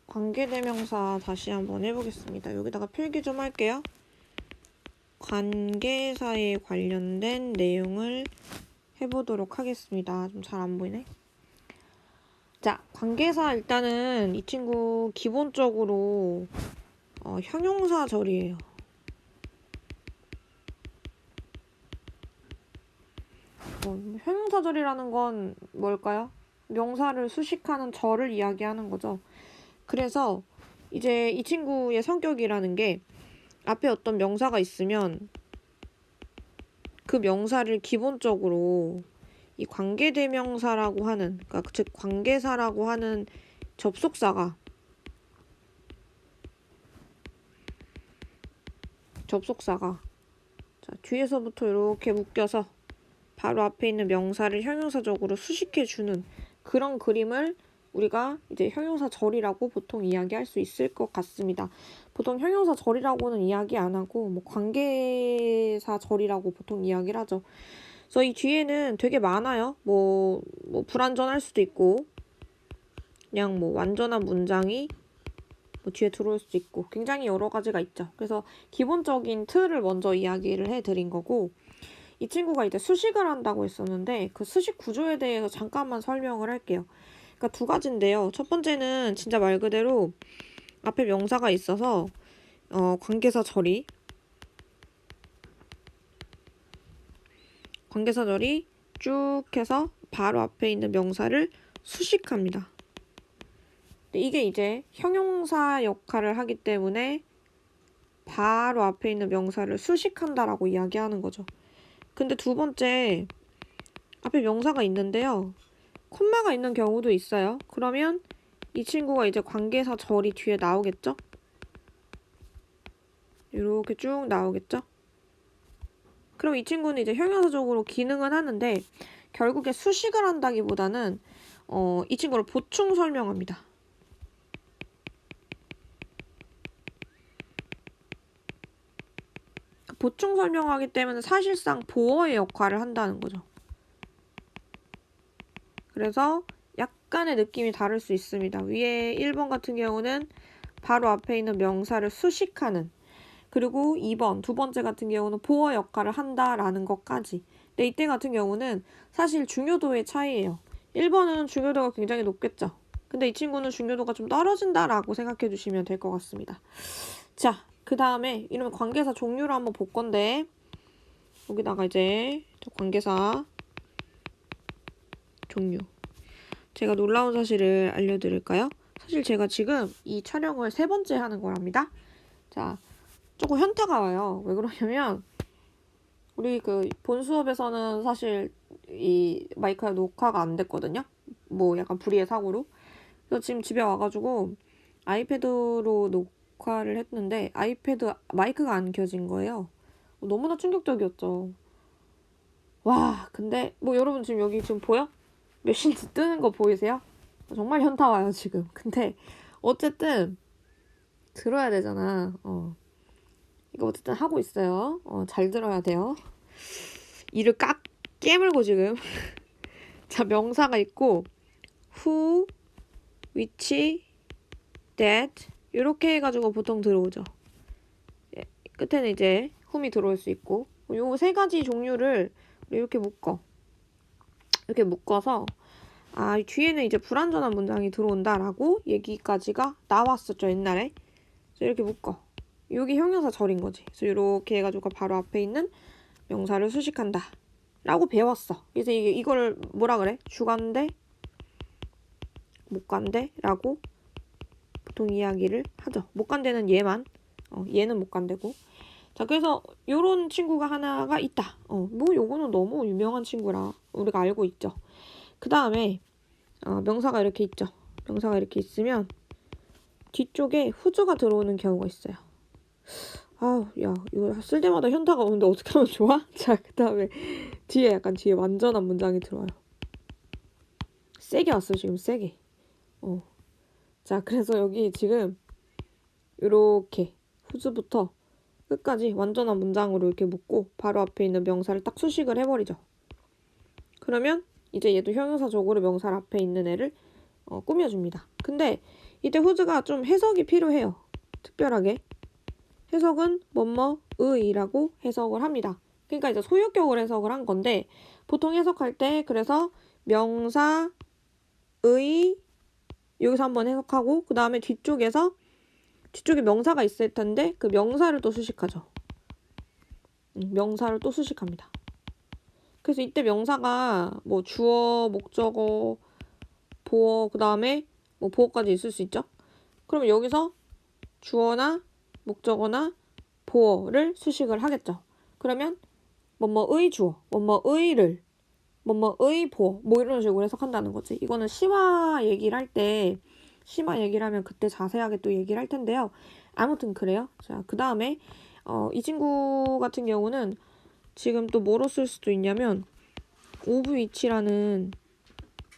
관계대명사 다시 한번 해보겠습니다. 여기다가 필기 좀 할게요. 관계사에 관련된 내용을 해보도록 하겠습니다. 좀 잘 안 보이네. 자, 관계사 일단은 이 친구 기본적으로 형용사절이에요. 형용사절이라는 건 뭘까요? 명사를 수식하는 절을 이야기하는 거죠. 그래서 이제 이 친구의 성격이라는 게 앞에 어떤 명사가 있으면 그 명사를 기본적으로 이 관계대명사라고 하는, 그러니까 즉 관계사라고 하는 접속사가 자, 뒤에서부터 이렇게 묶여서 바로 앞에 있는 명사를 형용사적으로 수식해주는 그런 그림을 우리가 이제 형용사절이라고 보통 이야기할 수 있을 것 같습니다. 보통 형용사절이라고는 이야기 안 하고 뭐 관계사절이라고 보통 이야기를 하죠. 그래서 이 뒤에는 되게 많아요. 뭐 불완전할 수도 있고 그냥 뭐 완전한 문장이 뭐 뒤에 들어올 수도 있고 굉장히 여러 가지가 있죠. 그래서 기본적인 틀을 먼저 이야기를 해드린 거고, 이 친구가 이제 수식을 한다고 했었는데 그 수식 구조에 대해서 잠깐만 설명을 할게요. 그러니까 두 가지인데요. 첫 번째는 진짜 말 그대로 앞에 명사가 있어서 관계사절이 쭉 해서 바로 앞에 있는 명사를 수식합니다. 이게 이제 형용사 역할을 하기 때문에 바로 앞에 있는 명사를 수식한다라고 이야기하는 거죠. 근데 두 번째, 앞에 명사가 있는데요. 콤마가 있는 경우도 있어요. 그러면 이 친구가 이제 관계사 절이 뒤에 나오겠죠? 이렇게 쭉 나오겠죠? 그럼 이 친구는 이제 형용사적으로 기능은 하는데 결국에 수식을 한다기보다는 이 친구를 보충 설명합니다. 보충 설명하기 때문에 사실상 보어의 역할을 한다는 거죠. 그래서 약간의 느낌이 다를 수 있습니다. 위에 1번 같은 경우는 바로 앞에 있는 명사를 수식하는, 그리고 2번, 두 번째 같은 경우는 보어 역할을 한다라는 것까지. 근데 이때 같은 경우는 사실 중요도의 차이예요. 1번은 중요도가 굉장히 높겠죠. 근데 이 친구는 중요도가 좀 떨어진다라고 생각해 주시면 될 것 같습니다. 자, 그 다음에 이러면 관계사 종류를 한번 볼 건데, 여기다가 이제 관계사 종류, 제가 놀라운 사실을 알려드릴까요? 사실 제가 지금 이 촬영을 3번째 하는 거랍니다. 자, 조금 현타가 와요. 왜 그러냐면 우리 그 본 수업에서는 사실 이 마이크가 녹화가 안 됐거든요. 뭐 약간 불의의 사고로. 그래서 지금 집에 와가지고 아이패드로 녹화를 했는데 아이패드 마이크가 안 켜진 거예요. 너무나 충격적이었죠. 와, 근데 뭐 여러분 지금 여기 지금 보여? 메신지 뜨는 거 보이세요? 정말 현타 와요 지금. 근데 어쨌든 들어야 되잖아. 이거 어쨌든 하고 있어요. 잘 들어야 돼요. 이를 깨물고 지금. 자, 명사가 있고 who, which, that 이렇게 해가지고 보통 들어오죠. 예, 끝에는 이제 whom이 들어올 수 있고, 요 세 가지 종류를 이렇게 이렇게 묶어서 뒤에는 이제 불완전한 문장이 들어온다라고 얘기까지가 나왔었죠, 옛날에. 그래서 이렇게 묶어. 여기 형용사 절인 거지. 그래서 이렇게 해가지고 바로 앞에 있는 명사를 수식한다 라고 배웠어. 그래서 이걸 뭐라 그래? 주관대, 목관대 라고 보통 이야기를 하죠. 목관대는 얘만, 얘는 목관대고. 자, 그래서 요런 친구가 하나가 있다. 뭐 요거는 너무 유명한 친구라 우리가 알고 있죠. 그 다음에 명사가 이렇게 있죠. 명사가 이렇게 있으면 뒤쪽에 후주가 들어오는 경우가 있어요. 야, 이거 쓸 때마다 현타가 오는데 어떻게 하면 좋아? 자, 그 다음에 뒤에 완전한 문장이 들어와요. 세게 왔어요, 지금 세게. 자, 그래서 여기 지금 이렇게 후주부터 끝까지 완전한 문장으로 이렇게 묶고 바로 앞에 있는 명사를 딱 수식을 해버리죠. 그러면 이제 얘도 형용사적으로 명사 앞에 있는 애를 꾸며줍니다. 근데 이때 whose가 좀 해석이 필요해요. 특별하게. 해석은 뭐뭐의라고 해석을 합니다. 그러니까 이제 소유격을 해석을 한 건데 보통 해석할 때 그래서 명사, 의 여기서 한번 해석하고 그 다음에 뒤쪽에 명사가 있을 텐데 그 명사를 또 수식하죠. 명사를 또 수식합니다. 그래서 이때 명사가 뭐 주어, 목적어, 보어, 그 다음에 뭐 보어까지 있을 수 있죠. 그러면 여기서 주어나 목적어나 보어를 수식을 하겠죠. 그러면 뭐뭐의 주어, 뭐뭐의를, 뭐뭐의 보어 뭐 이런 식으로 해석한다는 거지. 이거는 심화 얘기를 하면 그때 자세하게 또 얘기를 할 텐데요. 아무튼 그래요. 자, 그 다음에 이 친구 같은 경우는 지금 또 뭐로 쓸 수도 있냐면 of which라는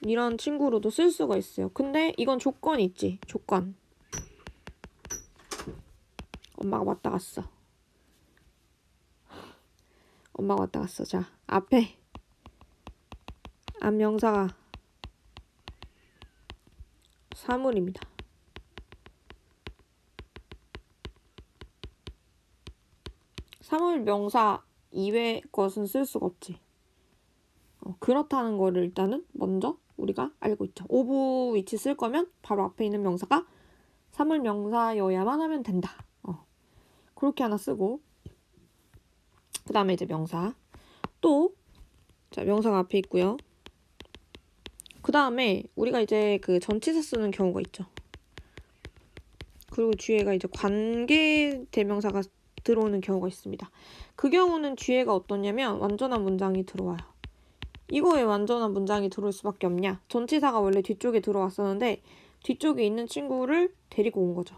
이런 친구로도 쓸 수가 있어요. 근데 이건 조건이 있지. 조건. 엄마가 왔다 갔어. 자, 앞에 앞명사가 사물입니다. 사물 명사 이외의 것은 쓸 수가 없지. 그렇다는 거를 일단은 먼저 우리가 알고 있죠. of which 쓸 거면 바로 앞에 있는 명사가 사물 명사여야만 하면 된다. 그렇게 하나 쓰고 그 다음에 이제 명사 또 자, 명사가 앞에 있고요. 그 다음에 우리가 이제 그 전치사 쓰는 경우가 있죠. 그리고 뒤에가 이제 관계 대명사가 들어오는 경우가 있습니다. 그 경우는 뒤에가 어떠냐면 완전한 문장이 들어와요. 이거 왜 완전한 문장이 들어올 수밖에 없냐? 전치사가 원래 뒤쪽에 들어왔었는데 뒤쪽에 있는 친구를 데리고 온 거죠.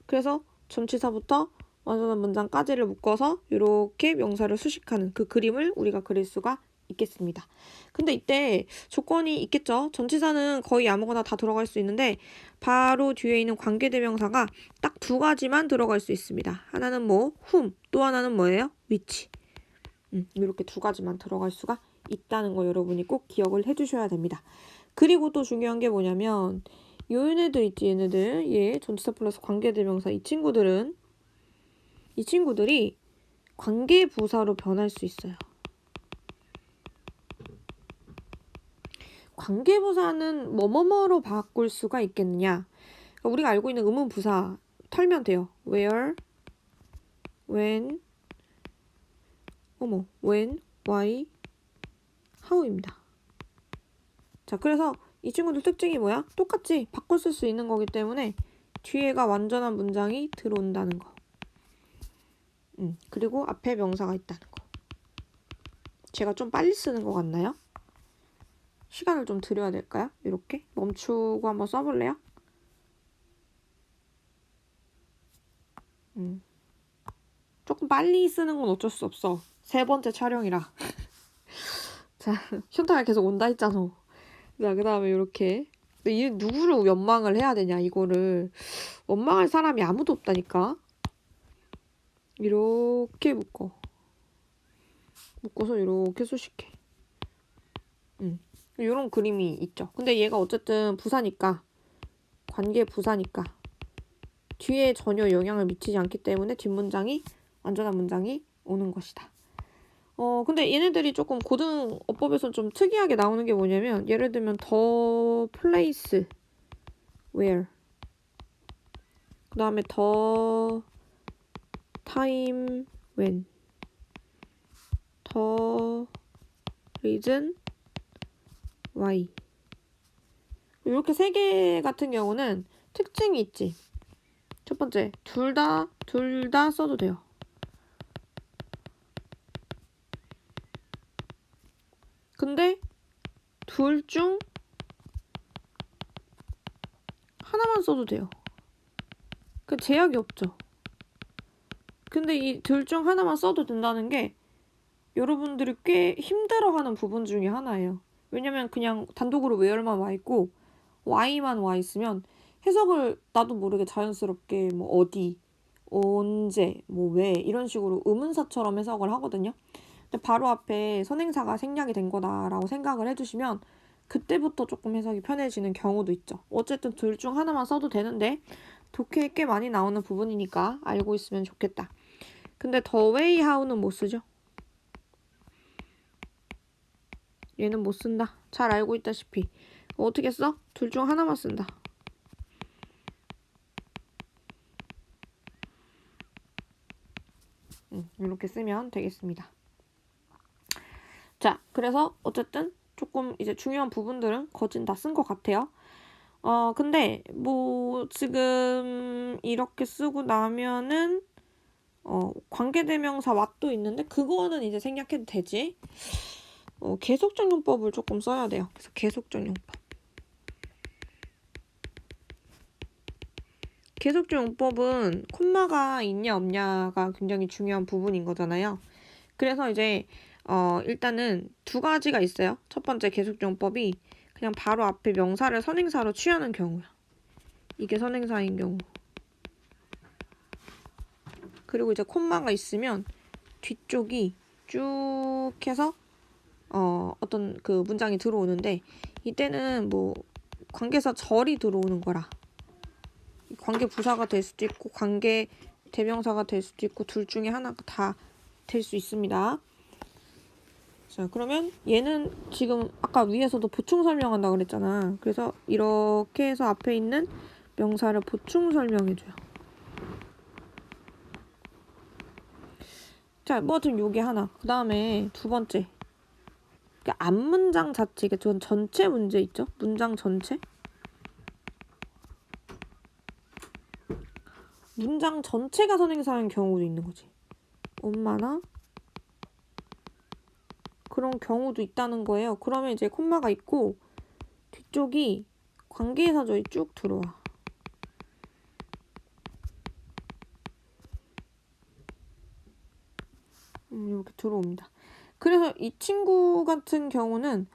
그래서 전치사부터 완전한 문장까지를 묶어서 이렇게 명사를 수식하는 그 그림을 우리가 그릴 수가 있겠습니다. 근데 이때 조건이 있겠죠. 전치사는 거의 아무거나 다 들어갈 수 있는데 바로 뒤에 있는 관계대명사가 딱 두 가지만 들어갈 수 있습니다. 하나는 뭐 whom, 또 하나는 뭐예요? which. 이렇게 두 가지만 들어갈 수가 있다는 거 여러분이 꼭 기억을 해주셔야 됩니다. 그리고 또 중요한 게 뭐냐면 얘네들 있지, 얘 전치사 플러스 관계대명사 이 친구들이 관계부사로 변할 수 있어요. 관계부사는 뭐뭐뭐로 바꿀 수가 있겠느냐? 그러니까 우리가 알고 있는 의문부사 털면 돼요. where, when, why, how입니다. 자, 그래서 이 친구들 특징이 뭐야? 똑같이 바꿔 쓸 수 있는 거기 때문에 뒤에가 완전한 문장이 들어온다는 거. 그리고 앞에 명사가 있다는 거. 제가 좀 빨리 쓰는 것 같나요? 시간을 좀 드려야 될까요? 이렇게 멈추고 한번 써볼래요? 조금 빨리 쓰는 건 어쩔 수 없어. 3번째 촬영이라. 자, 현타가 계속 온다 했잖아. 자, 그 다음에 이렇게. 이 누구를 원망을 해야 되냐, 이거를. 원망할 사람이 아무도 없다니까. 이렇게 묶어서 이렇게 수식해. 이런 그림이 있죠. 근데 얘가 어쨌든 부사니까, 관계 부사니까 뒤에 전혀 영향을 미치지 않기 때문에 뒷문장이 완전한 문장이 오는 것이다. 근데 얘네들이 조금 고등어법에서 좀 특이하게 나오는 게 뭐냐면 예를 들면 the place, where 그 다음에 the time, when the reason, why 이렇게 3개 같은 경우는 특징이 있지. 첫 번째, 둘 다 써도 돼요. 근데 둘 중 하나만 써도 돼요. 그 제약이 없죠. 근데 이 둘 중 하나만 써도 된다는 게 여러분들이 꽤 힘들어하는 부분 중에 하나예요. 왜냐면 그냥 단독으로 where만 와 있고 why만 와 있으면 해석을 나도 모르게 자연스럽게 뭐 어디, 언제, 뭐 왜 이런 식으로 의문사처럼 해석을 하거든요. 근데 바로 앞에 선행사가 생략이 된 거다라고 생각을 해주시면 그때부터 조금 해석이 편해지는 경우도 있죠. 어쨌든 둘 중 하나만 써도 되는데 독해에 꽤 많이 나오는 부분이니까 알고 있으면 좋겠다. 근데 the way how는 못 쓰죠. 얘는 못 쓴다. 잘 알고 있다시피. 어떻게 써? 둘 중 하나만 쓴다. 이렇게 쓰면 되겠습니다. 자, 그래서 어쨌든 조금 이제 중요한 부분들은 거진 다 쓴 것 같아요. 근데 뭐 지금 이렇게 쓰고 나면은 관계대명사 what도 있는데 그거는 이제 생략해도 되지. 계속적 용법을 조금 써야 돼요. 그래서 계속적 용법. 계속적 용법은 콤마가 있냐 없냐가 굉장히 중요한 부분인 거잖아요. 그래서 이제 일단은 두 가지가 있어요. 첫 번째 계속적 용법이 그냥 바로 앞에 명사를 선행사로 취하는 경우야. 이게 선행사인 경우. 그리고 이제 콤마가 있으면 뒤쪽이 쭉 해서 어떤 그 문장이 들어오는데 이때는 뭐 관계사 절이 들어오는 거라. 관계 부사가 될 수도 있고 관계 대명사가 될 수도 있고 둘 중에 하나가 다 될 수 있습니다. 자, 그러면 얘는 지금 아까 위에서도 보충 설명한다 그랬잖아. 그래서 이렇게 해서 앞에 있는 명사를 보충 설명해줘요. 자, 뭐 지금 요게 하나. 그 다음에 두 번째. 앞문장 자체, 이게 전체 문제 있죠? 문장 전체? 문장 전체가 선행사인 경우도 있는 거지. 엄마나 그런 경우도 있다는 거예요. 그러면 이제 콤마가 있고 뒤쪽이 관계사절이 쭉 들어와. 이렇게 들어옵니다. 그래서 이 친구 같은 경우는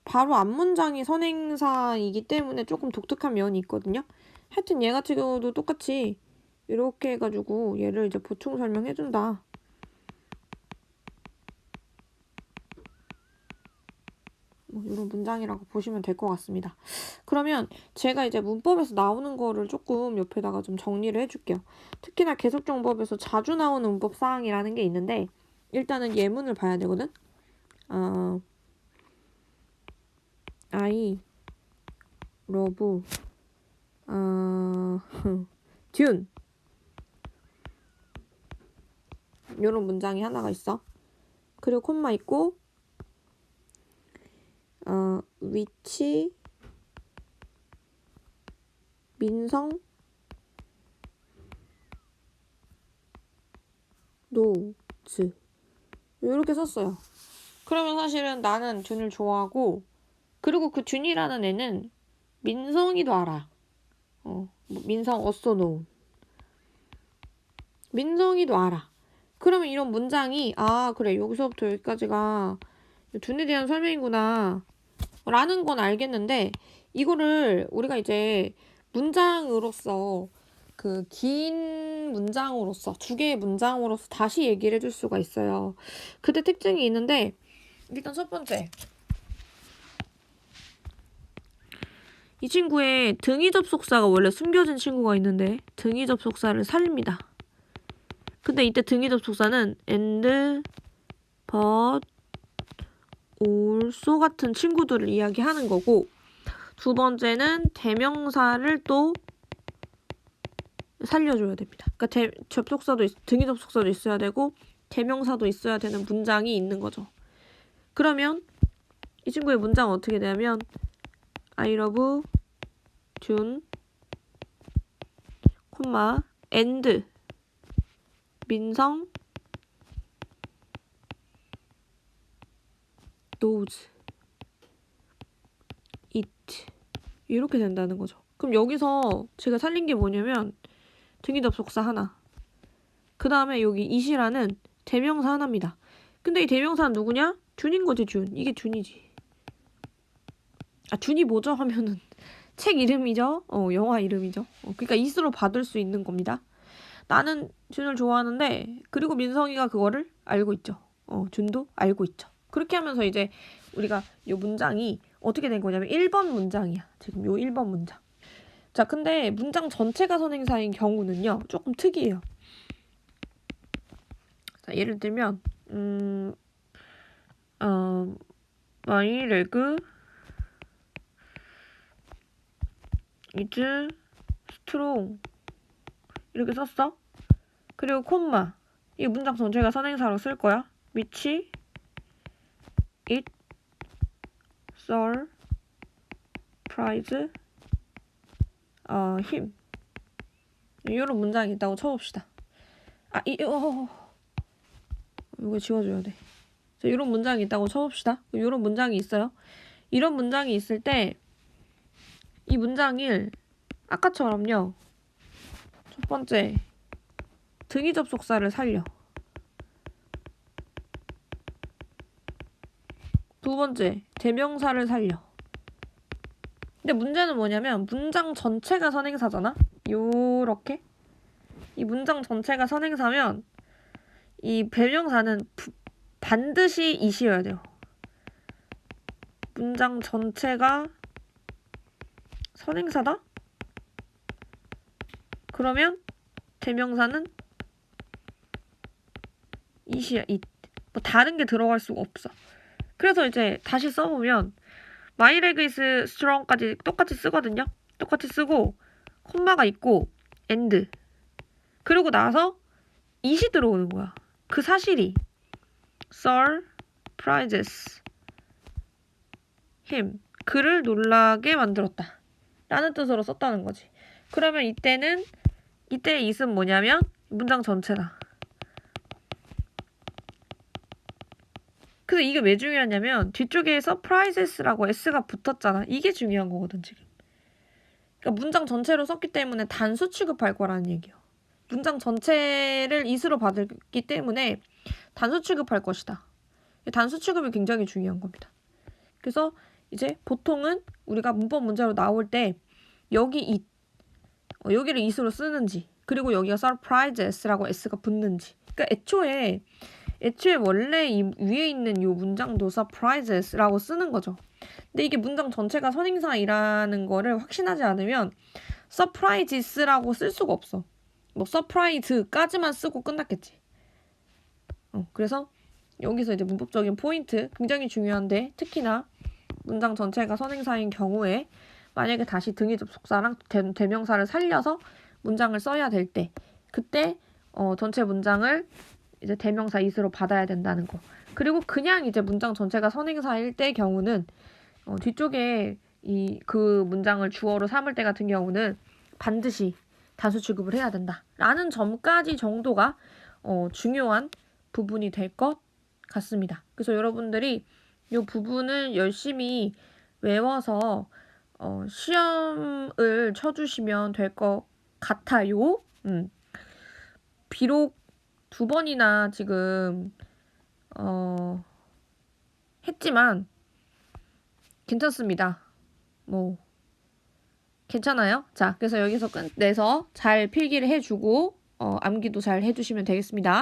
바로 앞문장이 선행사이기 때문에 조금 독특한 면이 있거든요. 하여튼 얘 같은 경우도 똑같이 이렇게 해가지고 얘를 이제 보충 설명해준다. 뭐 이런 문장이라고 보시면 될 것 같습니다. 그러면 제가 이제 문법에서 나오는 거를 조금 옆에다가 좀 정리를 해줄게요. 특히나 계속정법에서 자주 나오는 문법 사항이라는 게 있는데 일단은 예문을 봐야 되거든. I love 듄 이런 문장이 하나가 있어. 그리고 콤마 있고 위치 민성 노즈 이렇게 썼어요. 그러면 사실은 나는 듄을 좋아하고 그리고 그 듄이라는 애는 민성이도 알아. 민성 also known. 민성이도 알아. 그러면 이런 문장이 그래 여기서부터 여기까지가 둔에 대한 설명이구나 라는 건 알겠는데 이거를 우리가 이제 문장으로서 그 긴 문장으로서 두 개의 문장으로서 다시 얘기를 해줄 수가 있어요. 그때 특징이 있는데 일단 첫 번째 이 친구의 등위 접속사가 원래 숨겨진 친구가 있는데 등위 접속사를 살립니다. 근데 이때 등위 접속사는 and, but, also 같은 친구들을 이야기하는 거고 두 번째는 대명사를 또 살려줘야 됩니다. 그러니까 등위 접속사도 있어야 되고 대명사도 있어야 되는 문장이 있는 거죠. 그러면 이 친구의 문장은 어떻게 되냐면 I love 준, 콤마, and, 민성, knows, it 이렇게 된다는 거죠. 그럼 여기서 제가 살린 게 뭐냐면 등위 접속사 하나 그 다음에 여기 it이라는 대명사 하나입니다. 근데 이 대명사는 누구냐? 준인 거지. 준. 이게 준이지. 준이 뭐죠? 하면은 책 이름이죠. 영화 이름이죠. 그러니까 it으로 받을 수 있는 겁니다. 나는 준을 좋아하는데 그리고 민성이가 그거를 알고 있죠. 준도 알고 있죠. 그렇게 하면서 이제 우리가 이 문장이 어떻게 된 거냐면 1번 문장이야. 지금 요 1번 문장. 자, 근데 문장 전체가 선행사인 경우는요. 조금 특이해요. 자, 예를 들면 My leg is strong 이렇게 썼어. 그리고 콤마 이 문장 전체가 선행사로 쓸 거야. which it surprise him. 이런 문장이 있다고 쳐봅시다. 이거 지워줘야 돼. 자, 이런 문장이 있다고 쳐봅시다. 이런 문장이 있어요. 이런 문장이 있을 때 이 문장을 아까처럼요. 첫 번째 등위 접속사를 살려. 두 번째 대명사를 살려. 근데 문제는 뭐냐면 문장 전체가 선행사잖아. 요렇게 이 문장 전체가 선행사면 이 대명사는 반드시 이시여야 돼요. 문장 전체가 선행사다? 그러면 대명사는 it이야, it. 뭐 다른 게 들어갈 수가 없어. 그래서 이제 다시 써보면 My leg is strong까지 똑같이 쓰거든요. 똑같이 쓰고 콤마가 있고 and 그리고 나서 it이 들어오는 거야. 그 사실이 surprises him. 그를 놀라게 만들었다. 라는 뜻으로 썼다는 거지. 그러면 이때의 it은 뭐냐면 문장 전체다. 그래서 이게 왜 중요하냐면 뒤쪽에 surprises라고 s가 붙었잖아. 이게 중요한 거거든 지금. 그러니까 문장 전체로 썼기 때문에 단수 취급할 거라는 얘기예요. 문장 전체를 it으로 받았기 때문에 단수 취급할 것이다. 단수 취급이 굉장히 중요한 겁니다. 그래서 이제 보통은 우리가 문법 문제로 나올 때 여기 it, 여기를 it으로 쓰는지 그리고 여기가 surprises라고 s가 붙는지 그러니까 애초에 원래 이 위에 있는 이 문장도 surprises라고 쓰는 거죠. 근데 이게 문장 전체가 선행사이라는 거를 확신하지 않으면 surprises라고 쓸 수가 없어. 뭐 surprise까지만 쓰고 끝났겠지. 그래서 여기서 이제 문법적인 포인트 굉장히 중요한데 특히나 문장 전체가 선행사인 경우에 만약에 다시 등위 접속사랑 대명사를 살려서 문장을 써야 될 때 그때 전체 문장을 이제 대명사 it으로 받아야 된다는 거. 그리고 그냥 이제 문장 전체가 선행사일 때 경우는 뒤쪽에 그 문장을 주어로 삼을 때 같은 경우는 반드시 단수 취급을 해야 된다. 라는 점까지 정도가 중요한 부분이 될 것 같습니다. 그래서 여러분들이 이 부분을 열심히 외워서 시험을 쳐주시면 될 것 같아요. 비록 2번이나 지금 했지만 괜찮습니다. 뭐 괜찮아요. 자, 그래서 여기서 끝내서 잘 필기를 해주고 암기도 잘 해주시면 되겠습니다.